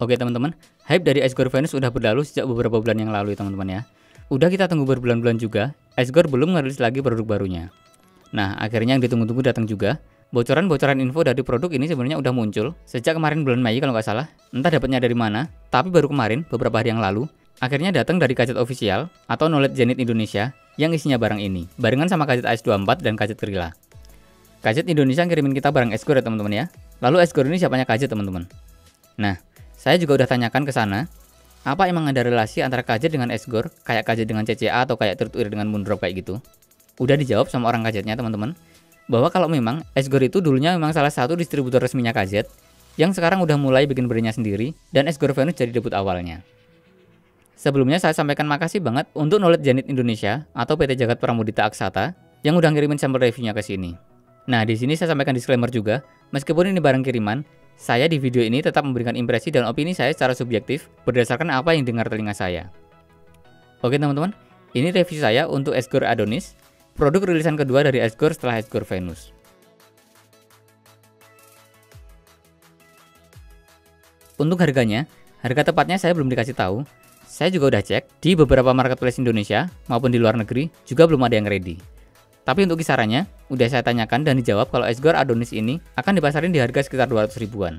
Oke teman-teman, hype dari Ice Gore Venus udah berlalu sejak beberapa bulan yang lalu ya teman-teman ya. Udah kita tunggu berbulan-bulan juga, Ice Gore belum ngerilis lagi produk barunya. Nah, akhirnya yang ditunggu-tunggu datang juga. Bocoran-bocoran info dari produk ini sebenarnya udah muncul sejak kemarin bulan Mei kalau nggak salah. Entah dapatnya dari mana, tapi baru kemarin, beberapa hari yang lalu, akhirnya datang dari Gadget Official atau Knowledge Zenith Indonesia yang isinya barang ini, barengan sama Gadget AS24 dan Gadget Gorilla. Gadget Indonesia ngirimin kita barang Ice Gore ya teman-teman ya. Lalu Ice Gore ini siapanya Gadget teman-teman? Nah, saya juga udah tanyakan ke sana, apa emang ada relasi antara Gadget dengan Ice Gore, kayak Gadget dengan CCA atau kayak Third Ear dengan Moondrop kayak gitu? Udah dijawab sama orang Gadgetnya teman-teman, bahwa kalau memang Ice Gore itu dulunya memang salah satu distributor resminya Gadget, yang sekarang udah mulai bikin brandnya sendiri, dan Ice Gore Venus jadi debut awalnya. Sebelumnya saya sampaikan makasih banget untuk Knowledge Zenith Indonesia atau PT Jagat Pramudita Aksata yang udah ngirimin sampel reviewnya ke sini. Nah, di sini saya sampaikan disclaimer juga, meskipun ini barang kiriman, saya di video ini tetap memberikan impresi dan opini saya secara subjektif berdasarkan apa yang dengar telinga saya. Oke teman-teman, ini review saya untuk Ice Gore Adonis, produk rilisan kedua dari Ice Gore setelah Ice Gore Venus. Untuk harganya, harga tepatnya saya belum dikasih tahu. Saya juga udah cek di beberapa marketplace Indonesia maupun di luar negeri juga belum ada yang ready. Tapi untuk kisarannya, udah saya tanyakan dan dijawab kalau Ice Gore Adonis ini akan dipasarin di harga sekitar 200 ribuan.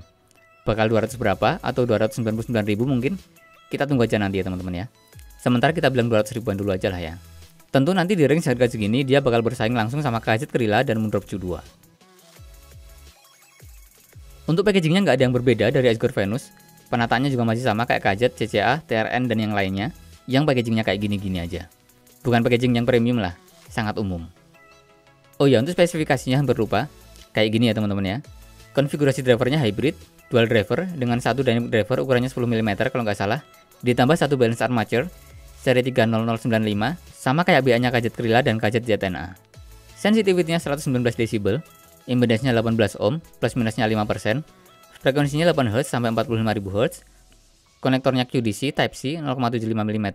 Bakal 200 berapa atau 299 ribu mungkin? Kita tunggu aja nanti ya teman-teman ya. Sementara kita bilang 200 ribuan dulu aja lah ya. Tentu nanti di range harga segini dia bakal bersaing langsung sama Gadget Gorilla dan Moondrop Q2. Untuk packagingnya nggak ada yang berbeda dari Ice Gore Venus. Penataannya juga masih sama kayak Gadget, CCA, TRN, dan yang lainnya. Yang packagingnya kayak gini-gini aja. Bukan packaging yang premium lah, sangat umum. Oh ya, untuk spesifikasinya hampir lupa. Kayak gini ya teman-teman ya. Konfigurasi drivernya hybrid, dual driver dengan satu dynamic driver ukurannya 10 mm kalau nggak salah. Ditambah satu balance armature, seri 30095, sama kayak BA-nya Gadget Gorilla dan Gadget ZNA. Sensitivity-nya 119 dB, impedance-nya 18 ohm, plus minusnya 5%, frekuensinya 8 Hz sampai 45.000 Hz, konektornya QDC Type-C 0,75 mm.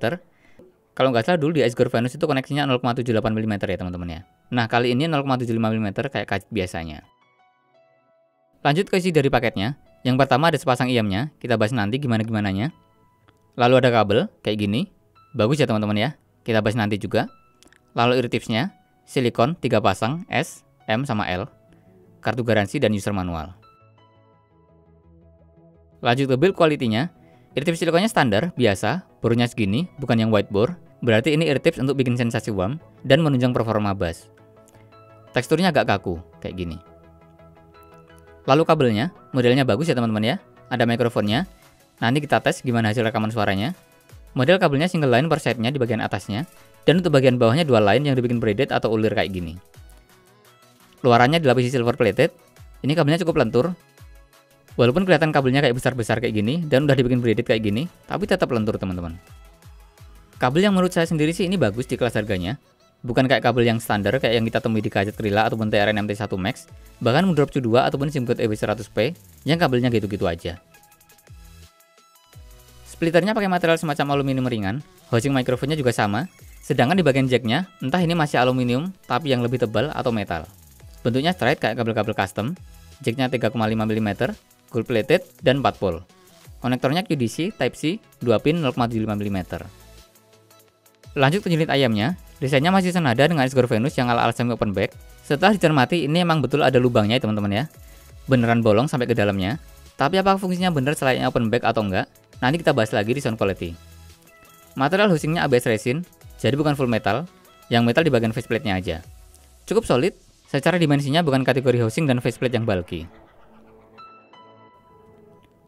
Kalau nggak salah dulu di Ice Gore Venus itu koneksinya 0,78 mm ya teman-teman ya. Nah kali ini 0,75 mm kayak Gadget biasanya. Lanjut ke isi dari paketnya. Yang pertama ada sepasang IM-nya, kita bahas nanti gimana-gimananya. Lalu ada kabel, kayak gini. Bagus ya teman-teman ya, kita bahas nanti juga. Lalu ear tips-nya, silikon 3 pasang, S, M, sama L. Kartu garansi dan user manual. Lanjut ke build quality-nya. Ear tips silikonnya standar, biasa, bornya segini, bukan yang white bore. Berarti ini ear tips untuk bikin sensasi warm dan menunjang performa bass. Teksturnya agak kaku, kayak gini. Lalu kabelnya, modelnya bagus ya teman-teman ya. Ada mikrofonnya. Nanti kita tes gimana hasil rekaman suaranya. Model kabelnya single line per side-nya di bagian atasnya. Dan untuk bagian bawahnya dual line yang dibikin braided atau ulir kayak gini. Luarannya dilapisi silver plated. Ini kabelnya cukup lentur. Walaupun kelihatan kabelnya kayak besar-besar kayak gini dan udah dibikin braided kayak gini, tapi tetap lentur teman-teman. Kabel yang menurut saya sendiri sih ini bagus di kelas harganya. Bukan kayak kabel yang standar kayak yang kita temui di Gadget Gorilla ataupun TRN MT1 Max, bahkan Moondrop Q2 ataupun SimGood EW100P yang kabelnya gitu-gitu aja. Splitternya pakai material semacam aluminium ringan, housing mikrofonnya juga sama, sedangkan di bagian jacknya entah ini masih aluminium tapi yang lebih tebal atau metal. Bentuknya straight kayak kabel-kabel custom, jacknya 3,5 mm, gold plated dan 4 pole. Konektornya QDC Type-C 2 pin 0,75 mm. Lanjut ke unit ayamnya, desainnya masih senada dengan Ice Gore Venus yang ala-ala semi open back. Setelah dicermati, ini emang betul ada lubangnya ya teman-teman ya. Beneran bolong sampai ke dalamnya. Tapi apakah fungsinya bener selayaknya open back atau enggak? Nanti kita bahas lagi di sound quality. Material housingnya ABS resin, jadi bukan full metal. Yang metal di bagian faceplate-nya aja. Cukup solid, secara dimensinya bukan kategori housing dan faceplate yang bulky.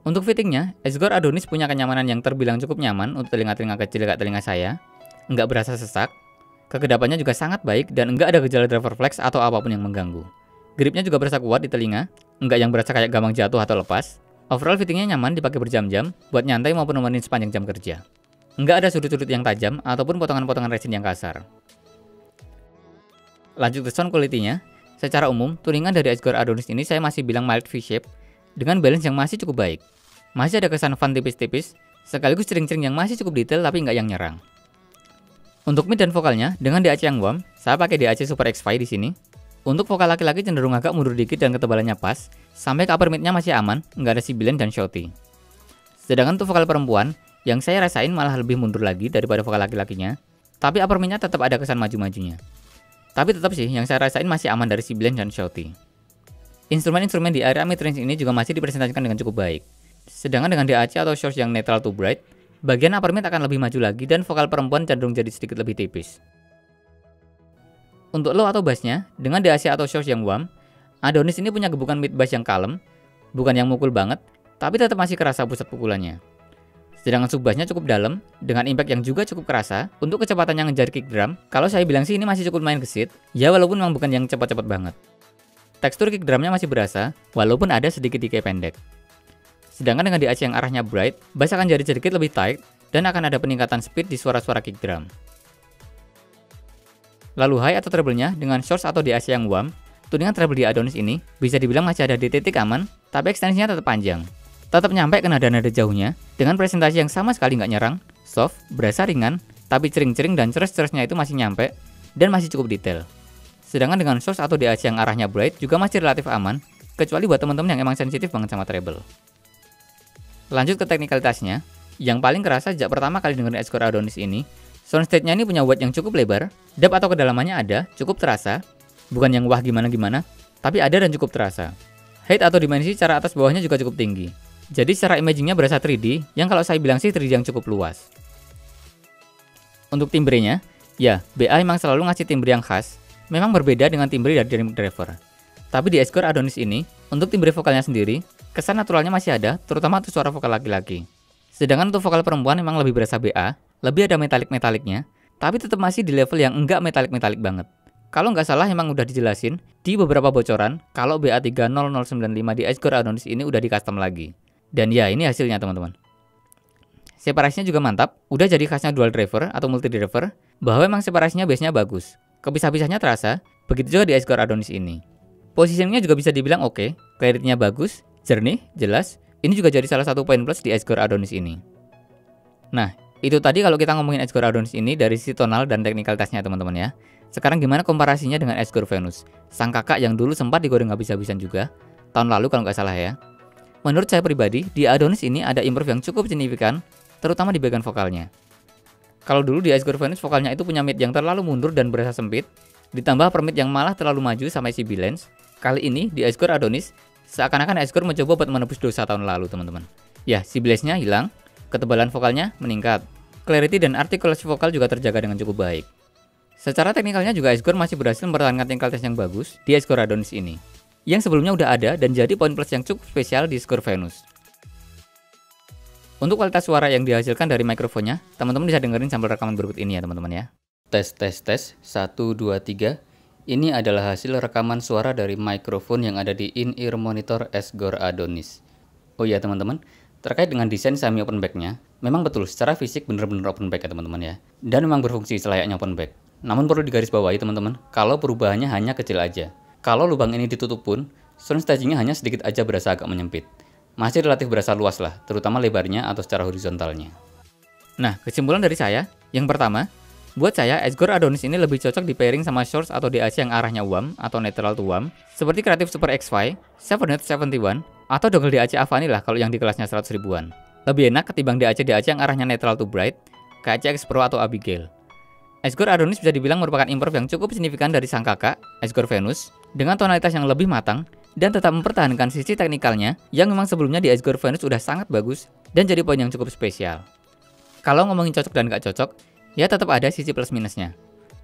Untuk fittingnya, Ice Gore Adonis punya kenyamanan yang terbilang cukup nyaman untuk telinga-telinga kecil kayak telinga saya. Nggak berasa sesak, kekedapannya juga sangat baik dan nggak ada gejala driver flex atau apapun yang mengganggu. Gripnya juga berasa kuat di telinga, nggak yang berasa kayak gampang jatuh atau lepas. Overall fittingnya nyaman dipakai berjam-jam, buat nyantai maupun nemenin sepanjang jam kerja. Nggak ada sudut-sudut yang tajam ataupun potongan-potongan resin yang kasar. Lanjut ke sound quality-nya, secara umum, tuningan dari Ice Gore Adonis ini saya masih bilang mild V-shape, dengan balance yang masih cukup baik. Masih ada kesan fun tipis-tipis, sekaligus cering-cering yang masih cukup detail tapi nggak yang nyerang. Untuk mid dan vokalnya, dengan DAC yang warm, saya pakai DAC Super X-Fi di sini. Untuk vokal laki-laki cenderung agak mundur dikit dan ketebalannya pas, sampai ke upper mid-nya masih aman, nggak ada sibilan dan shouty. Sedangkan untuk vokal perempuan, yang saya rasain malah lebih mundur lagi daripada vokal laki-lakinya, tapi upper mid-nya tetap ada kesan maju-majunya. Tapi tetap sih, yang saya rasain masih aman dari Sibilance dan Shouty. Instrumen-instrumen di area mid-range ini juga masih dipresentasikan dengan cukup baik. Sedangkan dengan DAC atau source yang netral to bright, bagian upper mid akan lebih maju lagi dan vokal perempuan cenderung jadi sedikit lebih tipis. Untuk low atau bassnya, dengan DAC atau source yang warm, Adonis ini punya gebukan mid bass yang kalem, bukan yang mukul banget, tapi tetap masih kerasa pusat pukulannya. Sedangkan sub bassnya cukup dalam, dengan impact yang juga cukup kerasa. Untuk kecepatannya ngejar kick drum, kalau saya bilang sih ini masih cukup main gesit, ya walaupun memang bukan yang cepat-cepat banget. Tekstur kick drumnya masih berasa, walaupun ada sedikit decay pendek. Sedangkan dengan DAC yang arahnya bright, bass akan jadi sedikit lebih tight, dan akan ada peningkatan speed di suara-suara kick drum. Lalu high atau treble-nya dengan source atau DAC yang warm, tuningan treble di Adonis ini bisa dibilang masih ada di titik aman, tapi ekstensinya tetap panjang. Tetap nyampe ke nada-nada jauhnya, dengan presentasi yang sama sekali nggak nyerang, soft, berasa ringan, tapi cering-cering dan ceres-ceresnya itu masih nyampe, dan masih cukup detail. Sedangkan dengan source atau DAC yang arahnya bright juga masih relatif aman, kecuali buat teman-teman yang emang sensitif banget sama treble. Lanjut ke teknikalitasnya, yang paling kerasa sejak pertama kali dengerin Edgecore Adonis ini, soundstage-nya ini punya width yang cukup lebar, depth atau kedalamannya ada, cukup terasa, bukan yang wah gimana-gimana, tapi ada dan cukup terasa. Height atau dimensi secara atas bawahnya juga cukup tinggi. Jadi secara imagingnya berasa 3D, yang kalau saya bilang sih 3D yang cukup luas. Untuk timbrenya, ya, BA emang selalu ngasih timbre yang khas, memang berbeda dengan timbre dari Dynamic Driver. Tapi di Edgecore Adonis ini, untuk timbre vokalnya sendiri, kesan naturalnya masih ada, terutama untuk suara vokal laki-laki. Sedangkan untuk vokal perempuan memang lebih berasa BA, lebih ada metalik-metaliknya, tapi tetap masih di level yang enggak metalik-metalik banget. Kalau nggak salah emang udah dijelasin di beberapa bocoran, kalau BA30095 di Edgecore Adonis ini udah di custom lagi. Dan ya, ini hasilnya teman-teman. Separasinya juga mantap, udah jadi khasnya dual driver atau multi driver, bahwa emang separasinya bassnya bagus. Kepisah-pisahnya terasa, begitu juga di Edgecore Adonis ini. Positioningnya juga bisa dibilang oke, clarity-nya bagus, jernih, jelas. Ini juga jadi salah satu poin plus di Edgecore Adonis ini. Nah, itu tadi kalau kita ngomongin Edgecore Adonis ini dari sisi tonal dan teknikalitasnya teman-teman ya. Sekarang gimana komparasinya dengan Edgecore Venus, sang kakak yang dulu sempat digoreng habis-habisan juga, tahun lalu kalau nggak salah ya. Menurut saya pribadi, di Adonis ini ada improve yang cukup signifikan, terutama di bagian vokalnya. Kalau dulu di Edgecore Venus vokalnya itu punya mid yang terlalu mundur dan berasa sempit, ditambah per mid yang malah terlalu maju sampai Sibilance. Kali ini di Edgecore Adonis, seakan-akan Edgecore mencoba buat menebus dosa tahun lalu teman-teman. Ya, Sibilance-nya hilang, ketebalan vokalnya meningkat, clarity dan artikulasi vokal juga terjaga dengan cukup baik. Secara teknikalnya juga Edgecore masih berhasil mempertahankan teknikalitas yang bagus di Edgecore Adonis ini, yang sebelumnya udah ada dan jadi poin plus yang cukup spesial di Edgecore Venus. Untuk kualitas suara yang dihasilkan dari mikrofonnya, teman-teman bisa dengerin sampel rekaman berikut ini ya teman-teman ya. Tes, 1, 2, 3. Ini adalah hasil rekaman suara dari mikrofon yang ada di in-ear monitor Edgecore Adonis. Oh iya teman-teman, terkait dengan desain semi open back-nya, memang betul secara fisik bener-bener open back ya teman-teman ya. Dan memang berfungsi selayaknya open back. Namun perlu digarisbawahi teman-teman, kalau perubahannya hanya kecil aja. Kalau lubang ini ditutup pun, sound staging-nya hanya sedikit aja berasa agak menyempit. Masih relatif berasa luas lah, terutama lebarnya atau secara horizontalnya. Nah, kesimpulan dari saya, yang pertama, buat saya, Edgecore Adonis ini lebih cocok di pairing sama source atau DAC yang arahnya warm atau neutral to warm, seperti Creative Super X5, 771, atau dongle DAC Avani lah kalau yang di kelasnya 100 ribuan. Lebih enak ketimbang DAC yang arahnya neutral to bright, kayak CX Pro atau Abigail. Edgecore Adonis bisa dibilang merupakan improve yang cukup signifikan dari sang kakak, Edgecore Venus, dengan tonalitas yang lebih matang, dan tetap mempertahankan sisi teknikalnya yang memang sebelumnya di Edgecore Venus udah sangat bagus dan jadi poin yang cukup spesial. Kalau ngomongin cocok dan gak cocok, ya tetap ada sisi plus minusnya.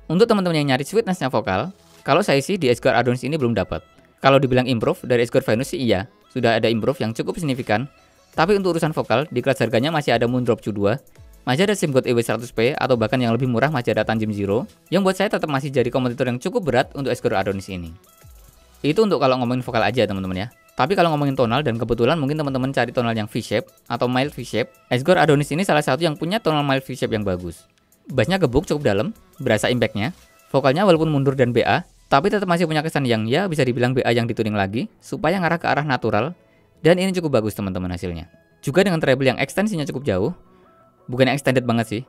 Untuk teman-teman yang nyari sweetness-nya vokal, kalau saya sih di Edgecore Adonis ini belum dapat. Kalau dibilang improve dari Edgecore Venus sih iya, sudah ada improve yang cukup signifikan. Tapi untuk urusan vokal, di kelas harganya masih ada Moondrop Q2, masih ada SIMGOT EW100P, atau bahkan yang lebih murah masih ada Tanjim Zero, yang buat saya tetap masih jadi kompetitor yang cukup berat untuk Edgecore Adonis ini. Itu untuk kalau ngomongin vokal aja teman-teman ya. Tapi kalau ngomongin tonal, dan kebetulan mungkin teman-teman cari tonal yang V-shape atau mild V-shape, Edgecore Adonis ini salah satu yang punya tonal mild V-shape yang bagus. Bassnya gebuk cukup dalam, berasa impact-nya. Vokalnya walaupun mundur dan BA, tapi tetap masih punya kesan yang ya bisa dibilang BA yang dituning lagi, supaya ngarah ke arah natural, dan ini cukup bagus teman-teman hasilnya. Juga dengan treble yang ekstensinya cukup jauh, bukan yang extended banget sih,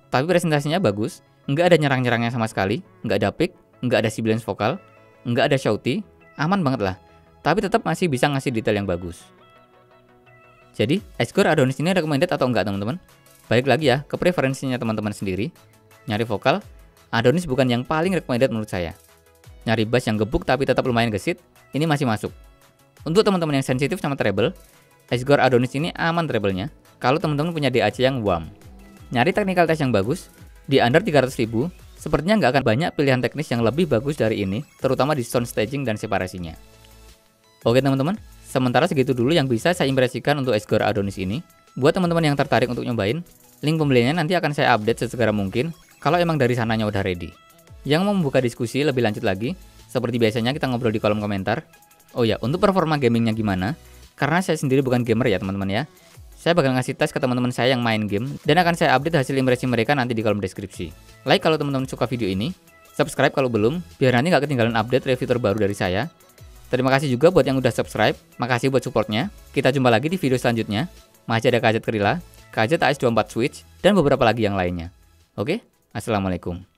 tapi presentasinya bagus, nggak ada nyerang-nyerangnya sama sekali, nggak ada pick, nggak ada sibilance vokal, nggak ada shouty, aman banget lah. Tapi tetap masih bisa ngasih detail yang bagus. Jadi, Asgore Adonis ini recommended atau enggak teman-teman? Balik lagi ya ke preferensinya teman-teman sendiri. Nyari vokal, Adonis bukan yang paling recommended menurut saya. Nyari bass yang gebuk tapi tetap lumayan gesit, ini masih masuk. Untuk teman-teman yang sensitif sama treble, Asgore Adonis ini aman treble-nya kalau teman-teman punya DAC yang WAM. Nyari technical test yang bagus, di under 300.000, sepertinya nggak akan banyak pilihan teknis yang lebih bagus dari ini, terutama di sound staging dan separasinya. Oke teman-teman, sementara segitu dulu yang bisa saya impresikan untuk Asgore Adonis ini. Buat teman-teman yang tertarik untuk nyobain, link pembeliannya nanti akan saya update sesegera mungkin kalau emang dari sananya udah ready. Yang mau membuka diskusi lebih lanjut lagi, seperti biasanya kita ngobrol di kolom komentar. Oh ya, untuk performa gamingnya gimana? Karena saya sendiri bukan gamer ya teman-teman ya. Saya bakal ngasih tes ke teman-teman saya yang main game dan akan saya update hasil impresi mereka nanti di kolom deskripsi. Like kalau teman-teman suka video ini, subscribe kalau belum, biar nanti nggak ketinggalan update review terbaru dari saya. Terima kasih juga buat yang udah subscribe, makasih buat supportnya. Kita jumpa lagi di video selanjutnya. Masih ada KZ Krila, KZ AS24 Switch, dan beberapa lagi yang lainnya. Oke, assalamualaikum.